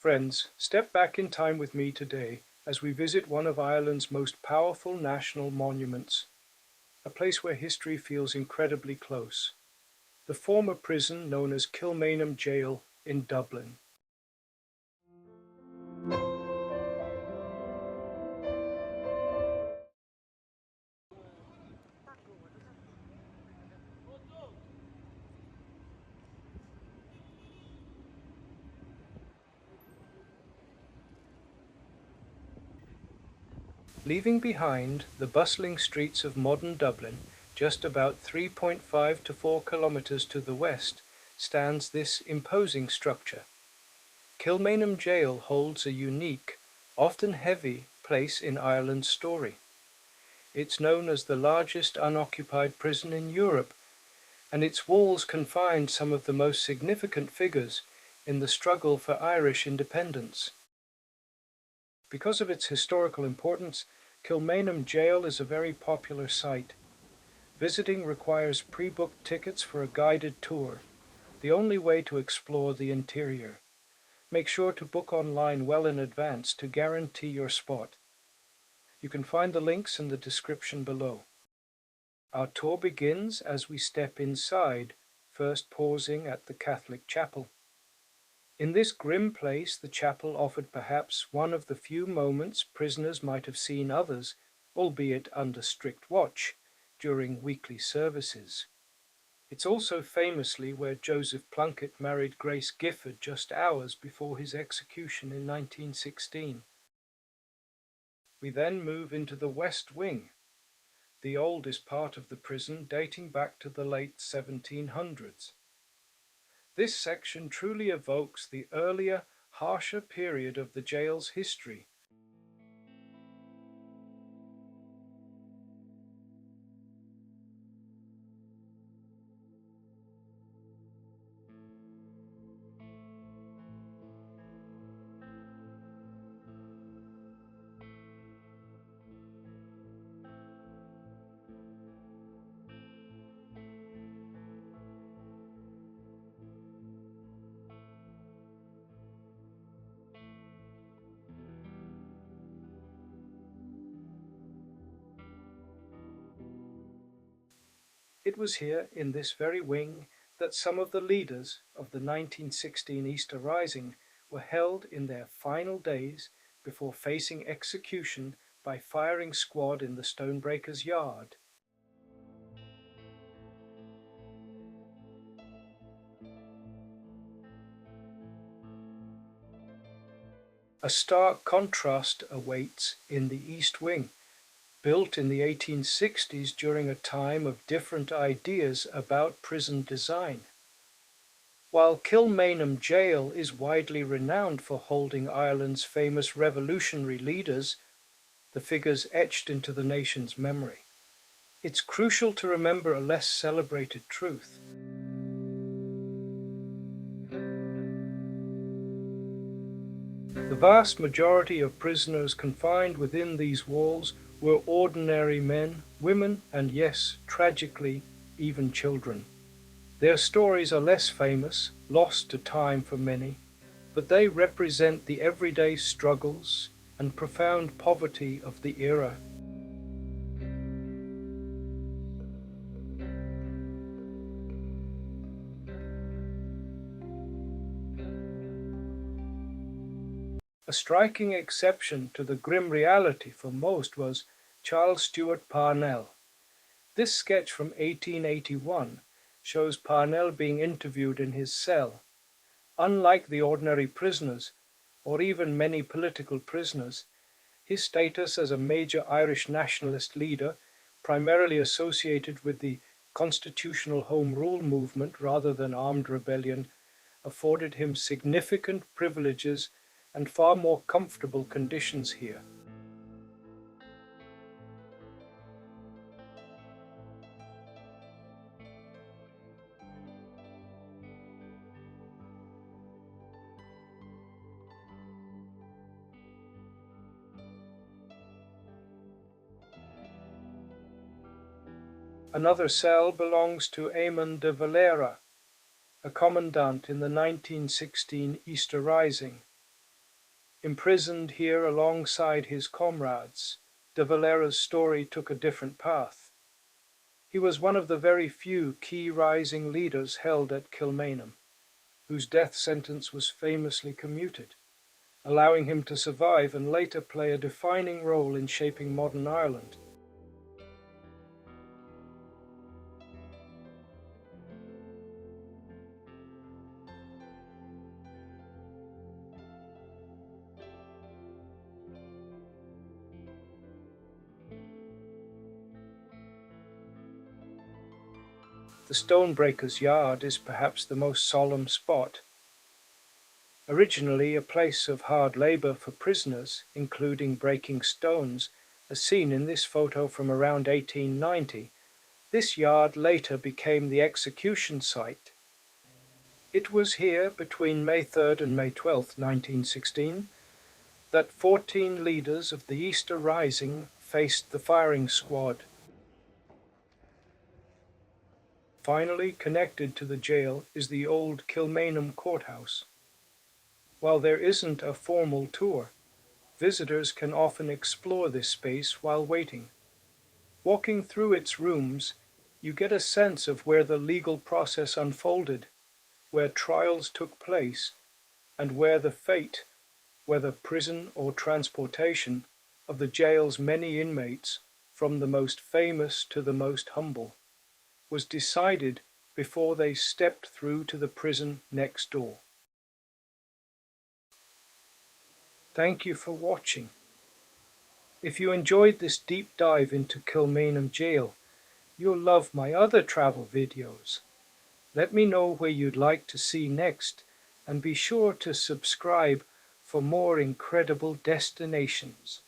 Friends, step back in time with me today as we visit one of Ireland's most powerful national monuments, a place where history feels incredibly close, the former prison known as Kilmainham Gaol in Dublin. Leaving behind the bustling streets of modern Dublin, just about 3.5 to 4 kilometres to the west, stands this imposing structure. Kilmainham Gaol holds a unique, often heavy, place in Ireland's story. It's known as the largest unoccupied prison in Europe, and its walls confined some of the most significant figures in the struggle for Irish independence. Because of its historical importance, Kilmainham Gaol is a very popular site. Visiting requires pre-booked tickets for a guided tour, the only way to explore the interior. Make sure to book online well in advance to guarantee your spot. You can find the links in the description below. Our tour begins as we step inside, first pausing at the Catholic chapel. In this grim place, the chapel offered perhaps one of the few moments prisoners might have seen others, albeit under strict watch, during weekly services. It's also famously where Joseph Plunkett married Grace Gifford just hours before his execution in 1916. We then move into the West Wing, the oldest part of the prison dating back to the late 1700s. This section truly evokes the earlier, harsher period of the jail's history. It was here, in this very wing, that some of the leaders of the 1916 Easter Rising were held in their final days before facing execution by firing squad in the Stonebreaker's yard. A stark contrast awaits in the East Wing, built in the 1860s during a time of different ideas about prison design. While Kilmainham Gaol is widely renowned for holding Ireland's famous revolutionary leaders, the figures etched into the nation's memory, it's crucial to remember a less celebrated truth. The vast majority of prisoners confined within these walls were ordinary men, women, and yes, tragically, even children. Their stories are less famous, lost to time for many, but they represent the everyday struggles and profound poverty of the era. A striking exception to the grim reality for most was Charles Stewart Parnell. This sketch from 1881 shows Parnell being interviewed in his cell. Unlike the ordinary prisoners, or even many political prisoners, his status as a major Irish nationalist leader, primarily associated with the constitutional Home Rule movement rather than armed rebellion, afforded him significant privileges and far more comfortable conditions here. Another cell belongs to Eamon de Valera, a commandant in the 1916 Easter Rising. Imprisoned here alongside his comrades, de Valera's story took a different path. He was one of the very few key rising leaders held at Kilmainham, whose death sentence was famously commuted, allowing him to survive and later play a defining role in shaping modern Ireland. The Stonebreaker's yard is perhaps the most solemn spot. Originally a place of hard labour for prisoners, including breaking stones, as seen in this photo from around 1890, this yard later became the execution site. It was here, between May 3rd and May 12th, 1916, that 14 leaders of the Easter Rising faced the firing squad. Finally connected to the jail is the old Kilmainham courthouse. While there isn't a formal tour, visitors can often explore this space while waiting. Walking through its rooms, you get a sense of where the legal process unfolded, where trials took place, and where the fate, whether prison or transportation, of the jail's many inmates, from the most famous to the most humble, was decided before they stepped through to the prison next door. Thank you for watching. If you enjoyed this deep dive into Kilmainham Jail, you'll love my other travel videos. Let me know where you'd like to see next, and be sure to subscribe for more incredible destinations.